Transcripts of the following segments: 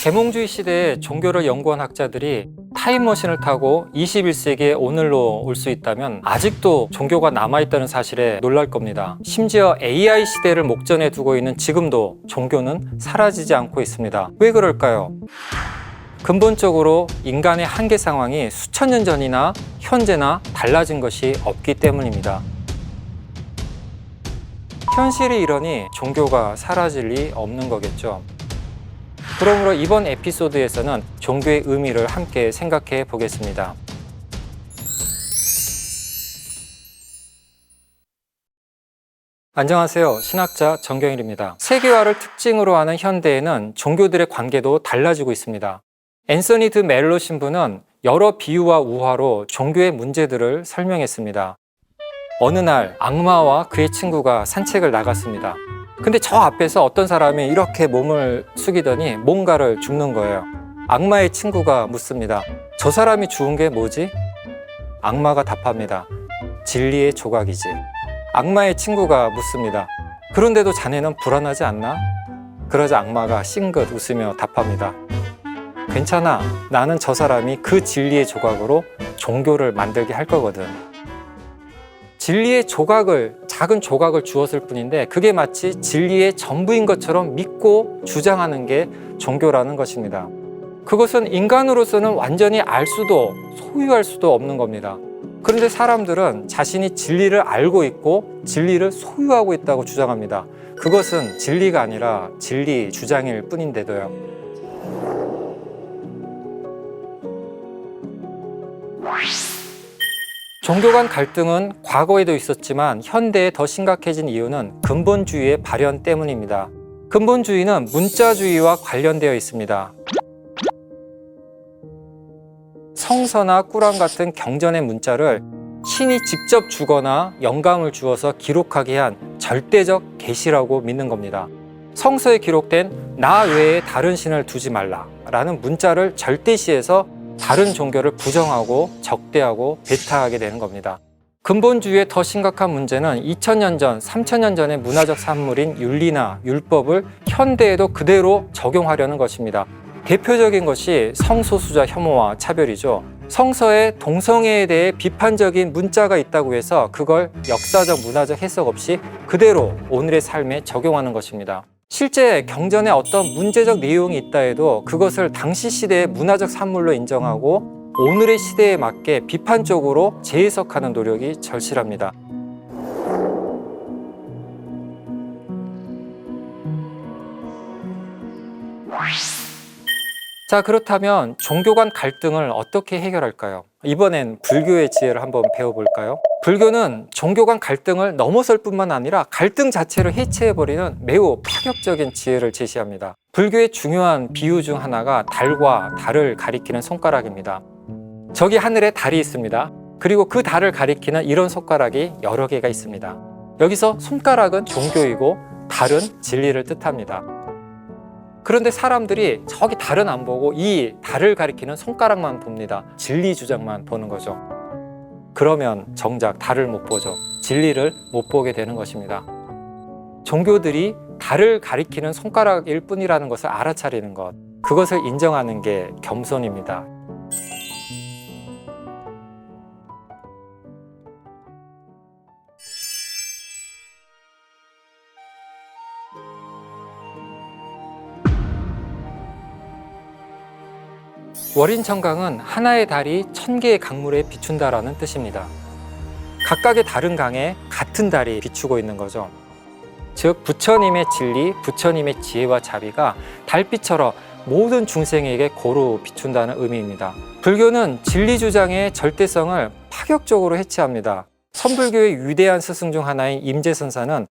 계몽주의 시대에 종교를 연구한 학자들이 타임머신을 타고 21세기의 오늘로 올 수 있다면 아직도 종교가 남아있다는 사실에 놀랄 겁니다. 심지어 AI 시대를 목전에 두고 있는 지금도 종교는 사라지지 않고 있습니다. 왜 그럴까요? 근본적으로 인간의 한계 상황이 수천 년 전이나 현재나 달라진 것이 없기 때문입니다. 현실이 이러니 종교가 사라질 리 없는 거겠죠. 그러므로 이번 에피소드에서는 종교의 의미를 함께 생각해 보겠습니다. 안녕하세요. 신학자 정경일입니다. 세계화를 특징으로 하는 현대에는 종교들의 관계도 달라지고 있습니다. 앤서니 드 멜로 신부는 여러 비유와 우화로 종교의 문제들을 설명했습니다. 어느 날 악마와 그의 친구가 산책을 나갔습니다. 근데 저 앞에서 어떤 사람이 이렇게 몸을 숙이더니 뭔가를 줍는 거예요. 악마의 친구가 묻습니다. 저 사람이 주운 게 뭐지? 악마가 답합니다. 진리의 조각이지. 악마의 친구가 묻습니다. 그런데도 자네는 불안하지 않나? 그러자 악마가 싱긋 웃으며 답합니다. 괜찮아. 나는 저 사람이 그 진리의 조각으로 종교를 만들게 할 거거든. 진리의 조각을, 작은 조각을 주었을 뿐인데 그게 마치 진리의 전부인 것처럼 믿고 주장하는 게 종교라는 것입니다. 그것은 인간으로서는 완전히 알 수도 소유할 수도 없는 겁니다. 그런데 사람들은 자신이 진리를 알고 있고 진리를 소유하고 있다고 주장합니다. 그것은 진리가 아니라 진리 주장일 뿐인데도요. 종교 간 갈등은 과거에도 있었지만 현대에 더 심각해진 이유는 근본주의의 발현 때문입니다. 근본주의는 문자주의와 관련되어 있습니다. 성서나 꾸란 같은 경전의 문자를 신이 직접 주거나 영감을 주어서 기록하게 한 절대적 계시라고 믿는 겁니다. 성서에 기록된 나 외에 다른 신을 두지 말라 라는 문자를 절대시해서 다른 종교를 부정하고 적대하고 배타하게 되는 겁니다. 근본주의의 더 심각한 문제는 2000년 전, 3000년 전의 문화적 산물인 윤리나 율법을 현대에도 그대로 적용하려는 것입니다. 대표적인 것이 성소수자 혐오와 차별이죠. 성서에 동성애에 대해 비판적인 문자가 있다고 해서 그걸 역사적, 문화적 해석 없이 그대로 오늘의 삶에 적용하는 것입니다. 실제 경전에 어떤 문제적 내용이 있다 해도 그것을 당시 시대의 문화적 산물로 인정하고 오늘의 시대에 맞게 비판적으로 재해석하는 노력이 절실합니다. 자, 그렇다면 종교 간 갈등을 어떻게 해결할까요? 이번엔 불교의 지혜를 한번 배워볼까요? 불교는 종교 간 갈등을 넘어설 뿐만 아니라 갈등 자체를 해체해버리는 매우 파격적인 지혜를 제시합니다. 불교의 중요한 비유 중 하나가 달과 달을 가리키는 손가락입니다. 저기 하늘에 달이 있습니다. 그리고 그 달을 가리키는 이런 손가락이 여러 개가 있습니다. 여기서 손가락은 종교이고 달은 진리를 뜻합니다. 그런데 사람들이 저기 달은 안 보고 이 달을 가리키는 손가락만 봅니다. 진리 주장만 보는 거죠. 그러면 정작 달을 못 보죠. 진리를 못 보게 되는 것입니다. 종교들이 달을 가리키는 손가락일 뿐이라는 것을 알아차리는 것, 그것을 인정하는 게 겸손입니다. 월인천강은 하나의 달이 1000개의 강물에 비춘다라는 뜻입니다. 각각의 다른 강에 같은 달이 비추고 있는 거죠. 즉 부처님의 진리, 부처님의 지혜와 자비가 달빛처럼 모든 중생에게 고루 비춘다는 의미입니다. 불교는 진리 주장의 절대성을 파격적으로 해체합니다. 선불교의 위대한 스승 중 하나인 임재선사는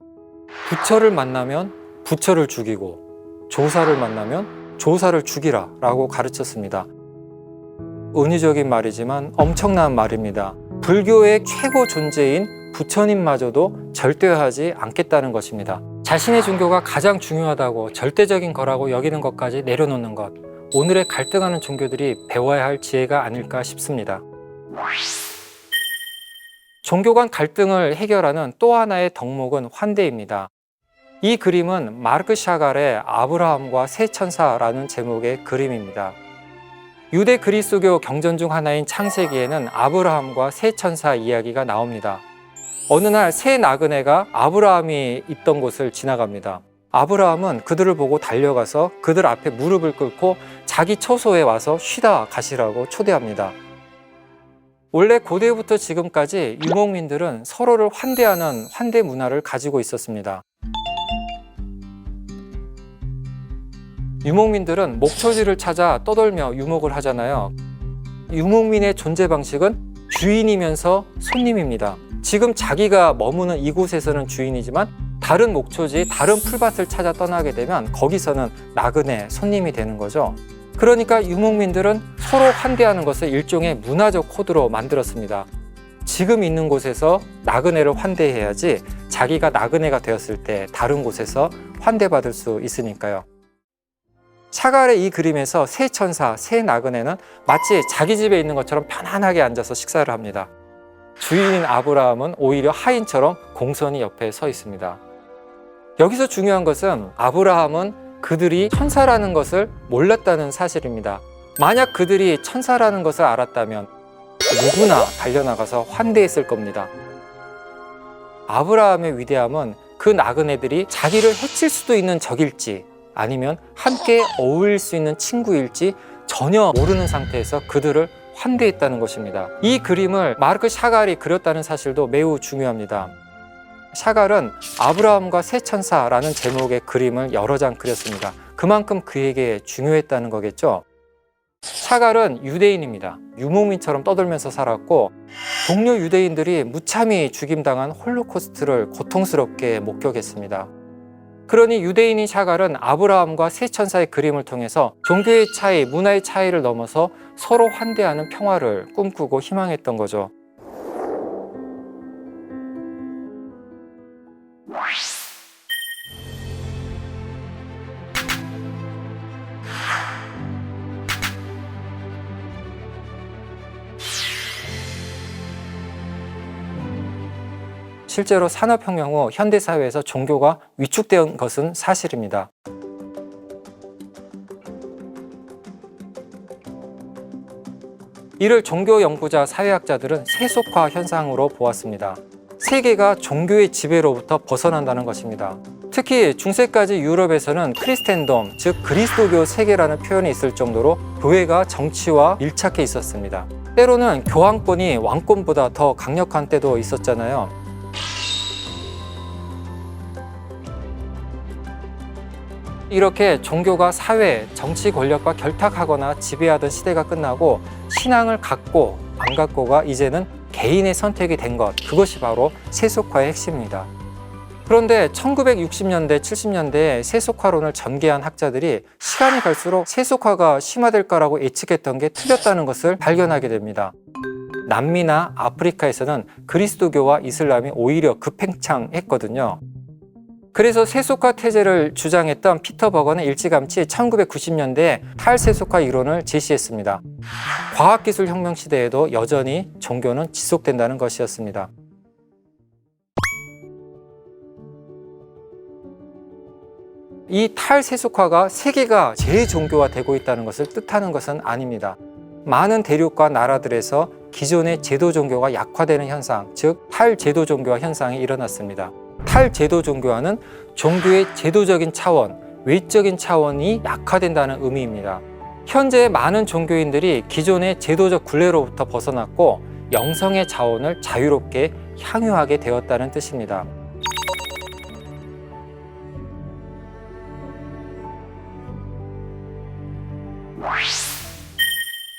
부처를 만나면 부처를 죽이고 조사를 만나면 조사를 죽이라 라고 가르쳤습니다. 은유적인 말이지만 엄청난 말입니다. 불교의 최고 존재인 부처님마저도 절대화하지 않겠다는 것입니다. 자신의 종교가 가장 중요하다고 절대적인 거라고 여기는 것까지 내려놓는 것, 오늘의 갈등하는 종교들이 배워야 할 지혜가 아닐까 싶습니다. 종교 간 갈등을 해결하는 또 하나의 덕목은 환대입니다. 이 그림은 마르크 샤갈의 아브라함과 새 천사라는 제목의 그림입니다. 유대 그리스도교 경전 중 하나인 창세기에는 아브라함과 새 천사 이야기가 나옵니다. 어느 날 새 나그네가 아브라함이 있던 곳을 지나갑니다. 아브라함은 그들을 보고 달려가서 그들 앞에 무릎을 꿇고 자기 처소에 와서 쉬다 가시라고 초대합니다. 원래 고대부터 지금까지 유목민들은 서로를 환대하는 환대 문화를 가지고 있었습니다. 유목민들은 목초지를 찾아 떠돌며 유목을 하잖아요. 유목민의 존재 방식은 주인이면서 손님입니다. 지금 자기가 머무는 이곳에서는 주인이지만 다른 목초지, 다른 풀밭을 찾아 떠나게 되면 거기서는 나그네, 손님이 되는 거죠. 그러니까 유목민들은 서로 환대하는 것을 일종의 문화적 코드로 만들었습니다. 지금 있는 곳에서 나그네를 환대해야지 자기가 나그네가 되었을 때 다른 곳에서 환대받을 수 있으니까요. 샤갈의 이 그림에서 새 천사, 새 나그네는 마치 자기 집에 있는 것처럼 편안하게 앉아서 식사를 합니다. 주인인 아브라함은 오히려 하인처럼 공손히 옆에 서 있습니다. 여기서 중요한 것은 아브라함은 그들이 천사라는 것을 몰랐다는 사실입니다. 만약 그들이 천사라는 것을 알았다면 누구나 달려나가서 환대했을 겁니다. 아브라함의 위대함은 그 나그네들이 자기를 해칠 수도 있는 적일지 아니면 함께 어울릴 수 있는 친구일지 전혀 모르는 상태에서 그들을 환대했다는 것입니다. 이 그림을 마르크 샤갈이 그렸다는 사실도 매우 중요합니다. 샤갈은 아브라함과 새 천사라는 제목의 그림을 여러 장 그렸습니다. 그만큼 그에게 중요했다는 거겠죠. 샤갈은 유대인입니다. 유목민처럼 떠돌면서 살았고 동료 유대인들이 무참히 죽임당한 홀로코스트를 고통스럽게 목격했습니다. 그러니 유대인인 샤갈은 아브라함과 새 천사의 그림을 통해서 종교의 차이, 문화의 차이를 넘어서 서로 환대하는 평화를 꿈꾸고 희망했던 거죠. 실제로 산업혁명 후 현대사회에서 종교가 위축된 것은 사실입니다. 이를 종교 연구자, 사회학자들은 세속화 현상으로 보았습니다. 세계가 종교의 지배로부터 벗어난다는 것입니다. 특히 중세까지 유럽에서는 크리스텐돔, 즉 그리스도교 세계라는 표현이 있을 정도로 교회가 정치와 밀착해 있었습니다. 때로는 교황권이 왕권보다 더 강력한 때도 있었잖아요. 이렇게 종교가 사회, 정치 권력과 결탁하거나 지배하던 시대가 끝나고 신앙을 갖고 안 갖고가 이제는 개인의 선택이 된 것, 그것이 바로 세속화의 핵심입니다. 그런데 1960년대, 70년대에 세속화론을 전개한 학자들이 시간이 갈수록 세속화가 심화될 거라고 예측했던 게 틀렸다는 것을 발견하게 됩니다. 남미나 아프리카에서는 그리스도교와 이슬람이 오히려 급팽창했거든요. 그래서 세속화 태제를 주장했던 피터 버건은 일찌감치 1990년대에 탈세속화 이론을 제시했습니다. 과학기술 혁명 시대에도 여전히 종교는 지속된다는 것이었습니다. 이 탈세속화가 세계가 재종교화되고 있다는 것을 뜻하는 것은 아닙니다. 많은 대륙과 나라들에서 기존의 제도 종교가 약화되는 현상, 즉 탈제도 종교화 현상이 일어났습니다. 탈제도 종교화는 종교의 제도적인 차원, 외적인 차원이 약화된다는 의미입니다. 현재 많은 종교인들이 기존의 제도적 굴레로부터 벗어났고 영성의 자원을 자유롭게 향유하게 되었다는 뜻입니다.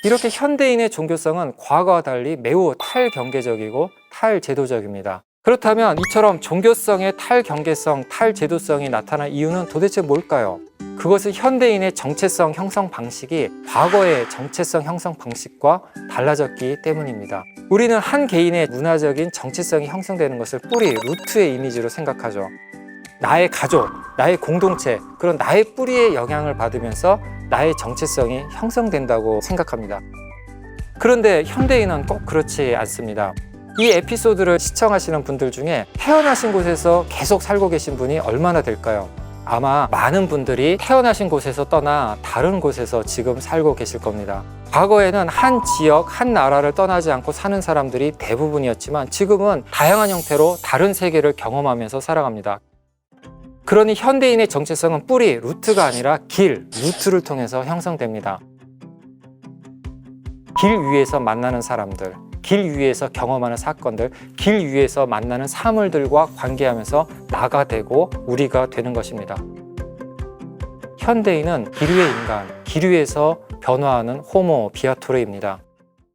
이렇게 현대인의 종교성은 과거와 달리 매우 탈경계적이고 탈제도적입니다. 그렇다면 이처럼 종교성의 탈경계성, 탈제도성이 나타난 이유는 도대체 뭘까요? 그것은 현대인의 정체성 형성 방식이 과거의 정체성 형성 방식과 달라졌기 때문입니다. 우리는 한 개인의 문화적인 정체성이 형성되는 것을 뿌리, 루트의 이미지로 생각하죠. 나의 가족, 나의 공동체, 그런 나의 뿌리의 영향을 받으면서 나의 정체성이 형성된다고 생각합니다. 그런데 현대인은 꼭 그렇지 않습니다. 이 에피소드를 시청하시는 분들 중에 태어나신 곳에서 계속 살고 계신 분이 얼마나 될까요? 아마 많은 분들이 태어나신 곳에서 떠나 다른 곳에서 지금 살고 계실 겁니다. 과거에는 한 지역, 한 나라를 떠나지 않고 사는 사람들이 대부분이었지만 지금은 다양한 형태로 다른 세계를 경험하면서 살아갑니다. 그러니 현대인의 정체성은 뿌리, 루트가 아니라 길, 루트를 통해서 형성됩니다. 길 위에서 만나는 사람들, 길 위에서 경험하는 사건들, 길 위에서 만나는 사물들과 관계하면서 나가 되고 우리가 되는 것입니다. 현대인은 길 위의 인간, 길 위에서 변화하는 호모 비아토르입니다.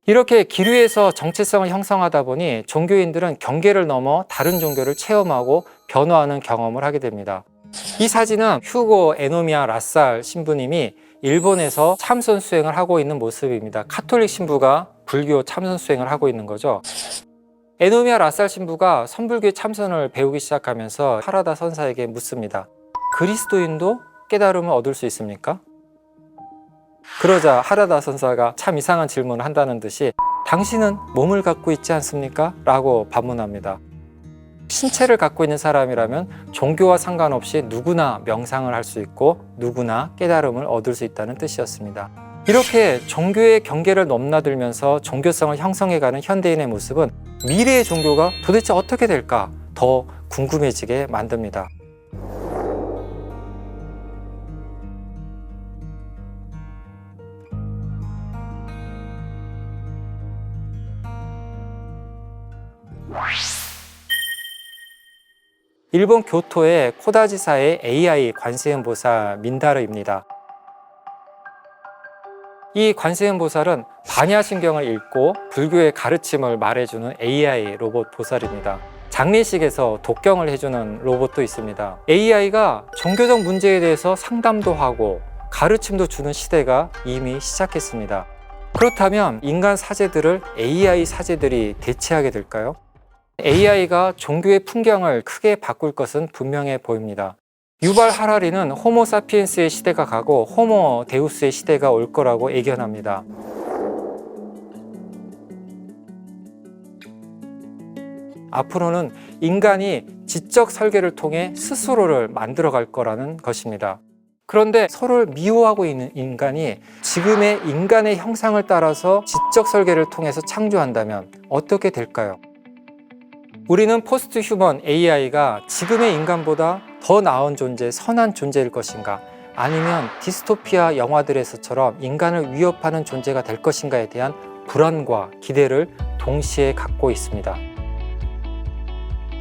이렇게 길 위에서 정체성을 형성하다 보니 종교인들은 경계를 넘어 다른 종교를 체험하고 변화하는 경험을 하게 됩니다. 이 사진은 휴고 에노미야 라살 신부님이 일본에서 참선 수행을 하고 있는 모습입니다. 카톨릭 신부가 불교 참선 수행을 하고 있는 거죠. 에노미야 라살 신부가 선불교의 참선을 배우기 시작하면서 하라다 선사에게 묻습니다. 그리스도인도 깨달음을 얻을 수 있습니까? 그러자 하라다 선사가 참 이상한 질문을 한다는 듯이 당신은 몸을 갖고 있지 않습니까? 라고 반문합니다. 신체를 갖고 있는 사람이라면 종교와 상관없이 누구나 명상을 할 수 있고 누구나 깨달음을 얻을 수 있다는 뜻이었습니다. 이렇게 종교의 경계를 넘나들면서 종교성을 형성해가는 현대인의 모습은 미래의 종교가 도대체 어떻게 될까 더 궁금해지게 만듭니다. 일본 교토의 코다지사의 AI 관세음보살 민다르입니다. 이 관세음보살은 반야신경을 읽고 불교의 가르침을 말해주는 AI 로봇 보살입니다. 장례식에서 독경을 해주는 로봇도 있습니다. AI가 종교적 문제에 대해서 상담도 하고 가르침도 주는 시대가 이미 시작했습니다. 그렇다면 인간 사제들을 AI 사제들이 대체하게 될까요? AI가 종교의 풍경을 크게 바꿀 것은 분명해 보입니다. 유발 하라리는 호모 사피엔스의 시대가 가고 호모 데우스의 시대가 올 거라고 예견합니다. 앞으로는 인간이 지적 설계를 통해 스스로를 만들어 갈 거라는 것입니다. 그런데 서로를 미워하고 있는 인간이 지금의 인간의 형상을 따라서 지적 설계를 통해서 창조한다면 어떻게 될까요? 우리는 포스트 휴먼 AI가 지금의 인간보다 더 나은 존재, 선한 존재일 것인가? 아니면 디스토피아 영화들에서처럼 인간을 위협하는 존재가 될 것인가에 대한 불안과 기대를 동시에 갖고 있습니다.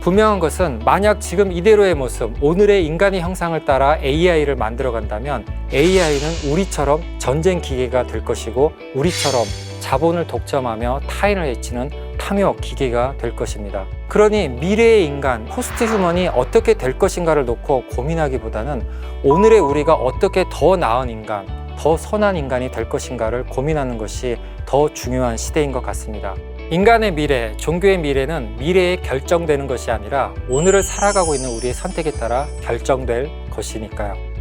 분명한 것은 만약 지금 이대로의 모습, 오늘의 인간의 형상을 따라 AI를 만들어 간다면 AI는 우리처럼 전쟁 기계가 될 것이고 우리처럼 자본을 독점하며 타인을 해치는 탐욕 기계가 될 것입니다. 그러니 미래의 인간, 포스트 휴먼이 어떻게 될 것인가를 놓고 고민하기보다는 오늘의 우리가 어떻게 더 나은 인간, 더 선한 인간이 될 것인가를 고민하는 것이 더 중요한 시대인 것 같습니다. 인간의 미래, 종교의 미래는 미래에 결정되는 것이 아니라 오늘을 살아가고 있는 우리의 선택에 따라 결정될 것이니까요.